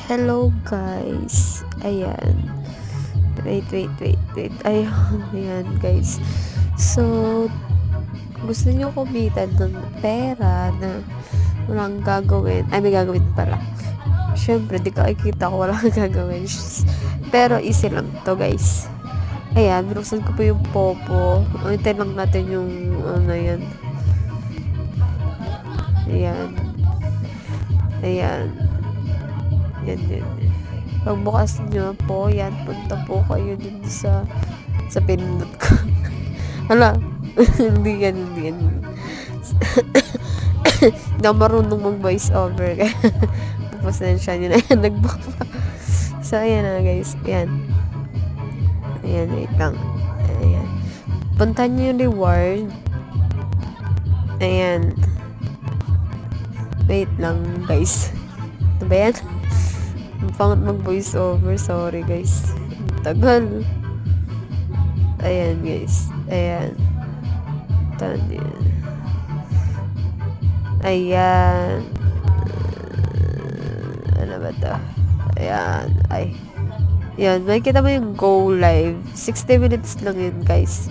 Hello guys. Ayan. Wait. Ayan guys. So, gusto niyo kumita ng pera na walang gagawin. Ay, may gagawin pala. Syempre, di ka ikita ko walang gagawin. Pero easy lang to guys. Ayan, binuksan ko po yung popo. Ulitin lang natin yung ano yan. Ayan. Yan. Pagbukas nyo po, yan, punta po kayo dun sa pinindot ko. Hala, hindi yan. Hindi ako marunong mag-voice over. Pasensya nyo na yan, nag-book pa. So, ayan na guys, ayan, wait lang. Ayan. Punta nyo yung reward. Ayan. Wait lang guys. Ano ba yan? Pangat mag-voice over. Sorry guys. Tagal. Ayan guys. Ayan. Ayan. Ano ba to? Ayan. Ayan. Makikita mo yung go live. 60 minutes lang yun guys.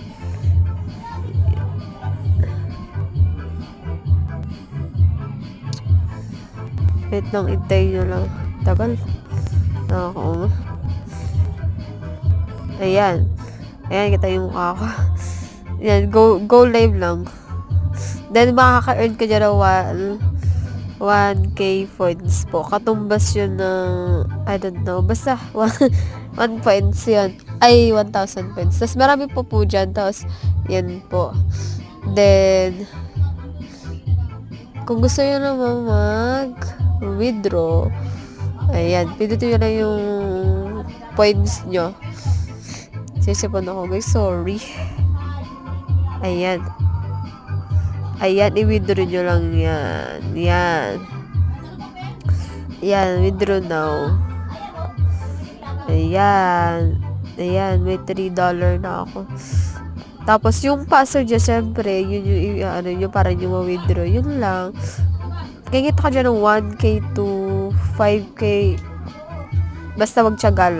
Wait lang. Intay nyo lang. Tagal. Ako. Ayan, kita yung mukha ko. Ayan, go live lang. Then, makaka-earn ka dyan ng 1K points po. Katumbas yun ng, I don't know, basta 1 points yun. Ay, 1,000 points. Tapos, marami po dyan. Tapos, yan po. Then, kung gusto nyo naman mag-withdraw, ayan, pindutin nyo lang yung points nyo. Sisipon ako guys, sorry. Ayan, i-withdraw nyo lang yan. Yan, withdraw now. Ayan, may $3 na ako. Tapos yung password nyo, syempre, yun yung para nyo ma-withdraw. Yun lang. Kikita ka dyan ng 1K to 5K. Basta magtiyaga lang.